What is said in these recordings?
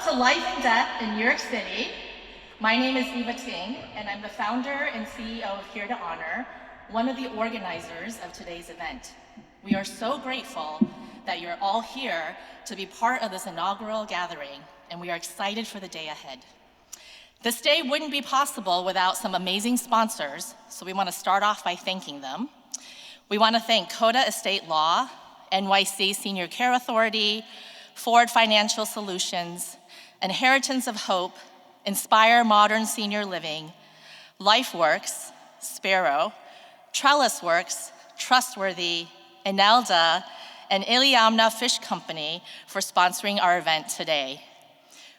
to Life and Death in New York City. My name is Eva Ting, and I'm the founder and CEO of Here to Honor, one of the organizers of today's event. We are so grateful that you're all here to be part of this inaugural gathering, and we are excited for the day ahead. This day wouldn't be possible without some amazing sponsors, so we want to start off by thanking them. We want to thank Coda Estate Law, NYC Senior Care Authority, Ford Financial Solutions, Inheritance of Hope, Inspire Modern Senior Living, LifeWorks, Sparrow, Trellis Works, Trustworthy, Enelda, and Iliamna Fish Company for sponsoring our event today.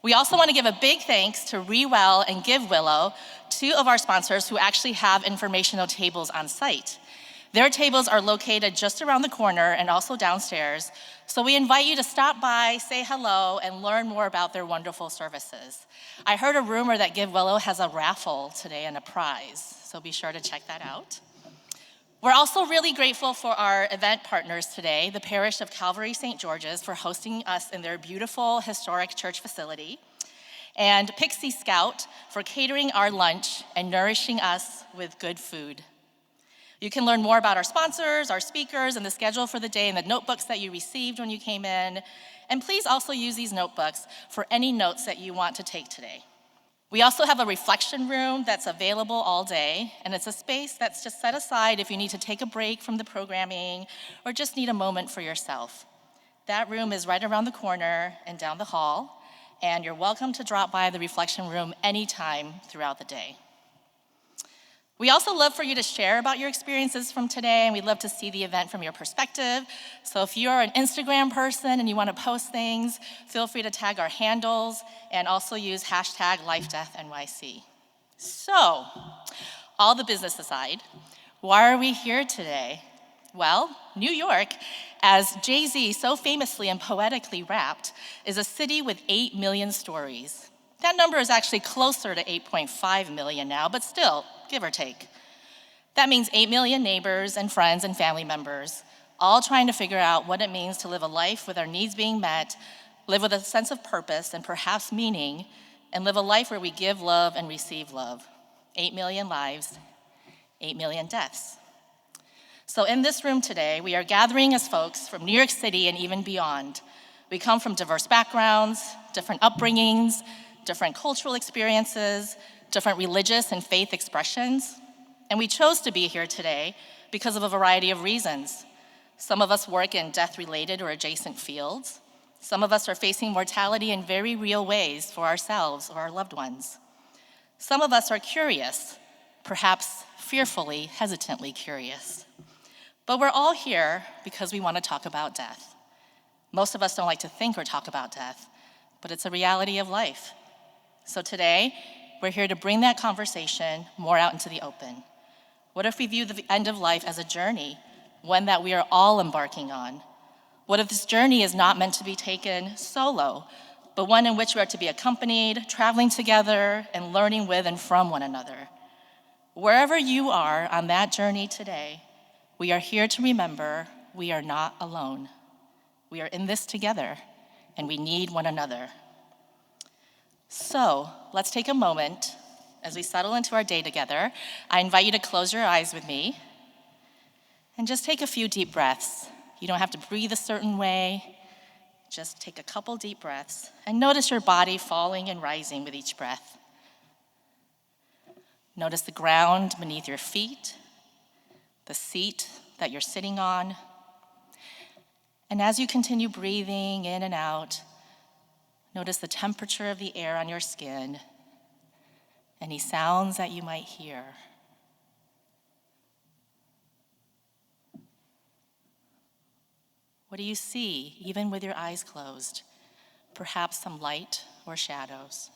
We also want to give a big thanks to ReWell and GiveWillow, two of our sponsors who actually have informational tables on site. Their tables are located just around the corner and also downstairs, so we invite you to stop by, say hello, and learn more about their wonderful services. I heard a rumor that GiveWillow has a raffle today and a prize, so be sure to check that out. We're also really grateful for our event partners today, the Parish of Calvary St. George's, for hosting us in their beautiful historic church facility, and Pixie Scout for catering our lunch and nourishing us with good food. You can learn more about our sponsors, our speakers, and the schedule for the day in the notebooks that you received when you came in. And please also use these notebooks for any notes that you want to take today. We also have a reflection room that's available all day, and it's a space that's just set aside if you need to take a break from the programming or just need a moment for yourself. That room is right around the corner and down the hall, and you're welcome to drop by the reflection room anytime throughout the day. We also love for you to share about your experiences from today, and we'd love to see the event from your perspective. So if you're an Instagram person and you want to post things, feel free to tag our handles and also use hashtag LifeDeathNYC. So, all the business aside, why are we here today? Well, New York, as Jay-Z so famously and poetically rapped, is a city with 8 million stories. That number is actually closer to 8.5 million now, but still, give or take. That means 8 million neighbors and friends and family members, all trying to figure out what it means to live a life with our needs being met, live with a sense of purpose and perhaps meaning, and live a life where we give love and receive love. 8 million lives, 8 million deaths. So in this room today, we are gathering as folks from New York City and even beyond. We come from diverse backgrounds, different upbringings, different cultural experiences, different religious and faith expressions, and we chose to be here today because of a variety of reasons. Some of us work in death-related or adjacent fields. Some of us are facing mortality in very real ways for ourselves or our loved ones. Some of us are curious, perhaps fearfully, hesitantly curious. But we're all here because we want to talk about death. Most of us don't like to think or talk about death, but it's a reality of life. So today, we're here to bring that conversation more out into the open. What if we view the end of life as a journey, one that we are all embarking on? What if this journey is not meant to be taken solo, but one in which we are to be accompanied, traveling together, and learning with and from one another? Wherever you are on that journey today, we are here to remember we are not alone. We are in this together, and we need one another. So let's take a moment as we settle into our day together. I invite you to close your eyes with me and just take a few deep breaths. You don't have to breathe a certain way. Just take a couple deep breaths and notice your body falling and rising with each breath. Notice the ground beneath your feet, the seat that you're sitting on. And as you continue breathing in and out, notice the temperature of the air on your skin, any sounds that you might hear. What do you see, even with your eyes closed? Perhaps some light or shadows.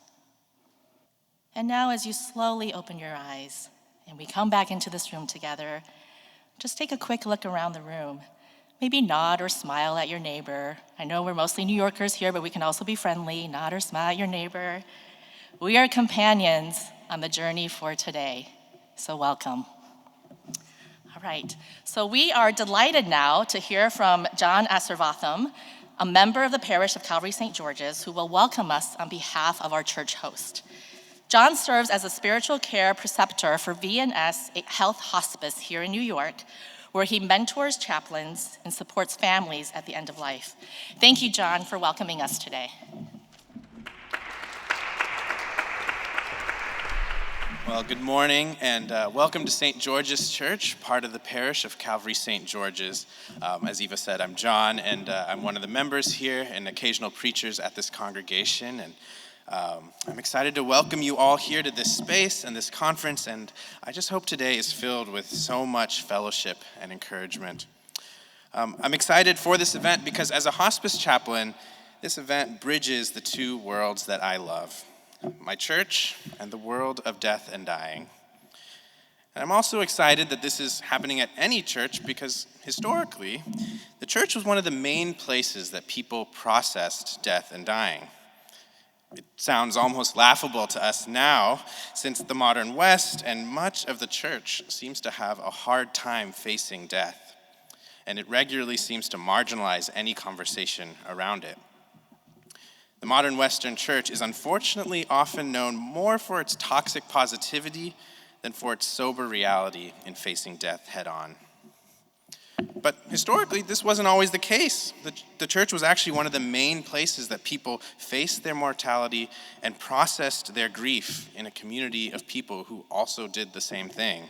And now as you slowly open your eyes and we come back into this room together, just take a quick look around the room. Maybe nod or smile at your neighbor. I know we're mostly New Yorkers here, but we can also be friendly. Nod or smile at your neighbor. We are companions on the journey for today, so welcome. All right, so we are delighted now to hear from John Asirvatham, a member of the parish of Calvary St. George's, who will welcome us on behalf of our church host. John serves as a spiritual care preceptor for V&S Health Hospice here in New York, where he mentors chaplains and supports families at the end of life. Thank you, John, for welcoming us today. Well, good morning, and welcome to St. George's Church, part of the parish of Calvary St. George's. As Eva said, I'm John, and I'm one of the members here and occasional preachers at this congregation. And I'm excited to welcome you all here to this space and this conference, and I just hope today is filled with so much fellowship and encouragement. I'm excited for this event because as a hospice chaplain, this event bridges the two worlds that I love: my church and the world of death and dying. And I'm also excited that this is happening at any church because historically, the church was one of the main places that people processed death and dying. It sounds almost laughable to us now, since the modern West and much of the church seems to have a hard time facing death, and it regularly seems to marginalize any conversation around it. The modern Western church is unfortunately often known more for its toxic positivity than for its sober reality in facing death head-on. But historically, this wasn't always the case. The church was actually one of the main places that people faced their mortality and processed their grief in a community of people who also did the same thing.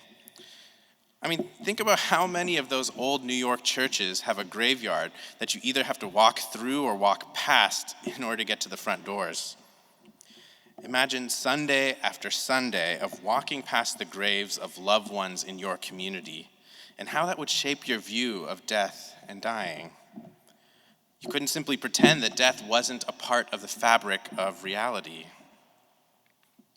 I mean, think about how many of those old New York churches have a graveyard that you either have to walk through or walk past in order to get to the front doors. Imagine Sunday after Sunday of walking past the graves of loved ones in your community and how that would shape your view of death and dying. You couldn't simply pretend that death wasn't a part of the fabric of reality.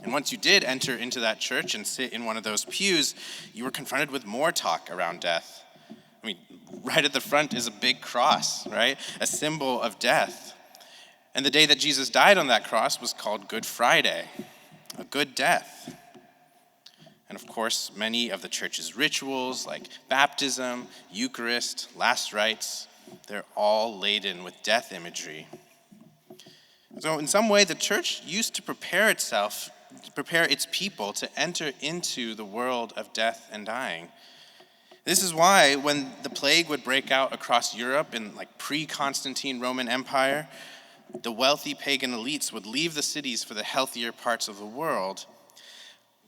And once you did enter into that church and sit in one of those pews, you were confronted with more talk around death. I mean, right at the front is a big cross, right? A symbol of death. And the day that Jesus died on that cross was called Good Friday, a good death. And of course, many of the church's rituals like baptism, Eucharist, last rites, they're all laden with death imagery. So in some way, the church used to prepare its people to enter into the world of death and dying. This is why when the plague would break out across Europe in like pre-Constantine Roman Empire, the wealthy pagan elites would leave the cities for the healthier parts of the world.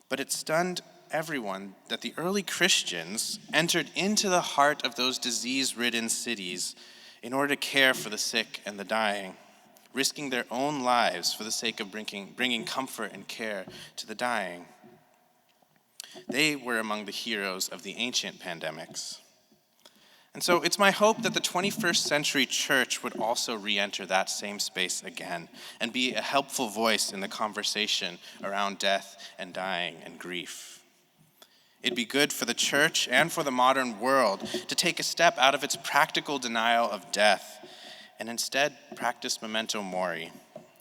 But it stunned everyone that the early Christians entered into the heart of those disease-ridden cities in order to care for the sick and the dying, risking their own lives for the sake of bringing comfort and care to the dying. They were among the heroes of the ancient pandemics. And so it's my hope that the 21st century church would also re-enter that same space again and be a helpful voice in the conversation around death and dying and grief. It'd be good for the church and for the modern world to take a step out of its practical denial of death and instead practice memento mori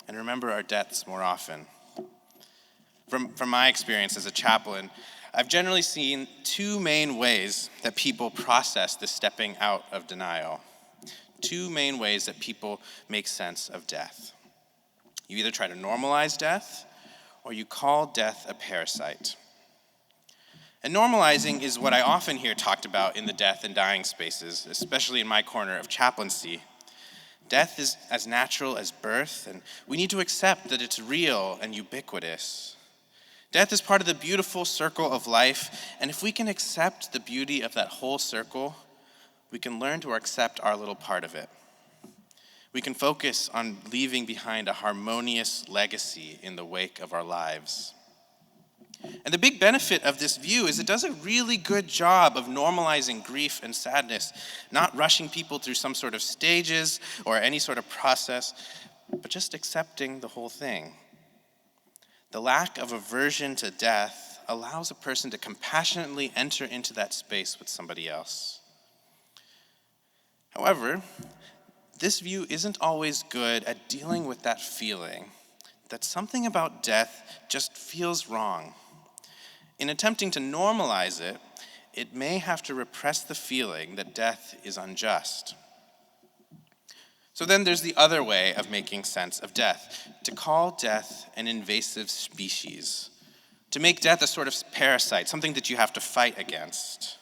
and remember our deaths more often. From my experience as a chaplain, I've generally seen two main ways that people process the stepping out of denial. Two main ways that people make sense of death. You either try to normalize death or you call death a parasite. And normalizing is what I often hear talked about in the death and dying spaces, especially in my corner of chaplaincy. Death is as natural as birth, and we need to accept that it's real and ubiquitous. Death is part of the beautiful circle of life, and if we can accept the beauty of that whole circle, we can learn to accept our little part of it. We can focus on leaving behind a harmonious legacy in the wake of our lives. And the big benefit of this view is it does a really good job of normalizing grief and sadness, not rushing people through some sort of stages or any sort of process, but just accepting the whole thing. The lack of aversion to death allows a person to compassionately enter into that space with somebody else. However, this view isn't always good at dealing with that feeling that something about death just feels wrong. In attempting to normalize it, it may have to repress the feeling that death is unjust. So then there's the other way of making sense of death, to call death an invasive species, to make death a sort of parasite, something that you have to fight against.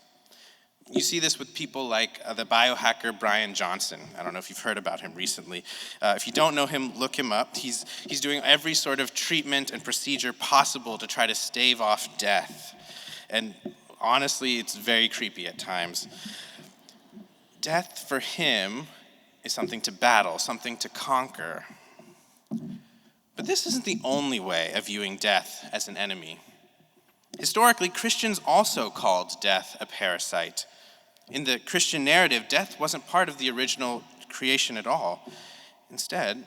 You see this with people like the biohacker Brian Johnson. I don't know if you've heard about him recently. If you don't know him, look him up. He's doing every sort of treatment and procedure possible to try to stave off death. And honestly, it's very creepy at times. Death for him is something to battle, something to conquer. But this isn't the only way of viewing death as an enemy. Historically, Christians also called death a parasite. In the Christian narrative, death wasn't part of the original creation at all. Instead,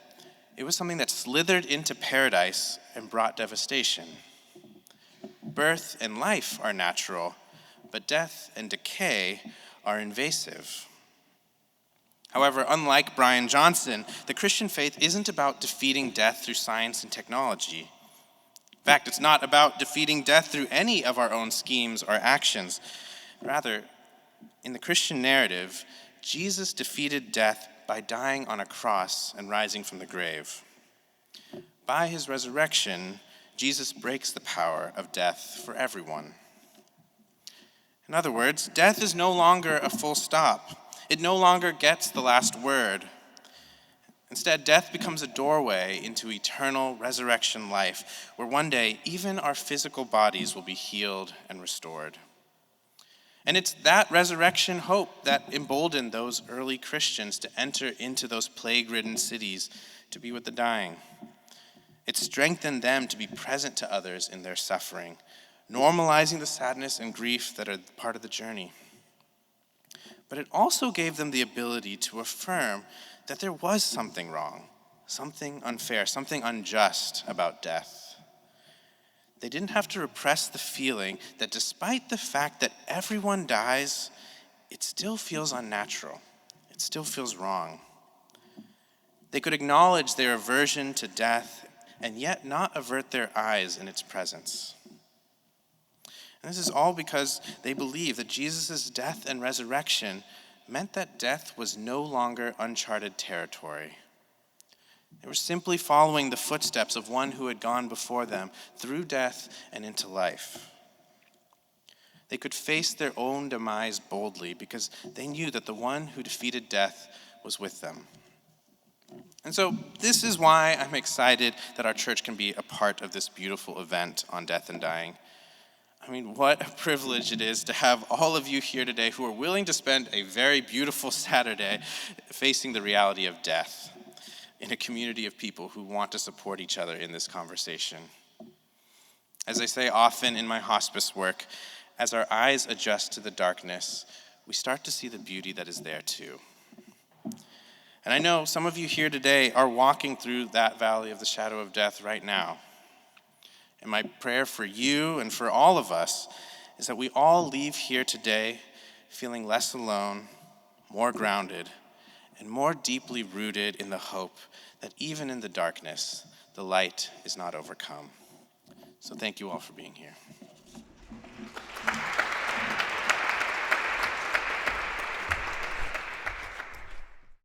it was something that slithered into paradise and brought devastation. Birth and life are natural, but death and decay are invasive. However, unlike Brian Johnson, the Christian faith isn't about defeating death through science and technology. In fact, it's not about defeating death through any of our own schemes or actions. Rather, in the Christian narrative, Jesus defeated death by dying on a cross and rising from the grave. By his resurrection, Jesus breaks the power of death for everyone. In other words, death is no longer a full stop. It no longer gets the last word. Instead, death becomes a doorway into eternal resurrection life, where one day even our physical bodies will be healed and restored. And it's that resurrection hope that emboldened those early Christians to enter into those plague-ridden cities to be with the dying. It strengthened them to be present to others in their suffering, normalizing the sadness and grief that are part of the journey. But it also gave them the ability to affirm that there was something wrong, something unfair, something unjust about death. They didn't have to repress the feeling that despite the fact that everyone dies, it still feels unnatural. It still feels wrong. They could acknowledge their aversion to death and yet not avert their eyes in its presence. And this is all because they believe that Jesus' death and resurrection meant that death was no longer uncharted territory. They were simply following the footsteps of one who had gone before them through death and into life. They could face their own demise boldly because they knew that the one who defeated death was with them. And so this is why I'm excited that our church can be a part of this beautiful event on death and dying. I mean, what a privilege it is to have all of you here today who are willing to spend a very beautiful Saturday facing the reality of death in a community of people who want to support each other in this conversation. As I say often in my hospice work, as our eyes adjust to the darkness, we start to see the beauty that is there too. And I know some of you here today are walking through that valley of the shadow of death right now. And my prayer for you and for all of us is that we all leave here today feeling less alone, more grounded, and more deeply rooted in the hope that even in the darkness, the light is not overcome. So thank you all for being here.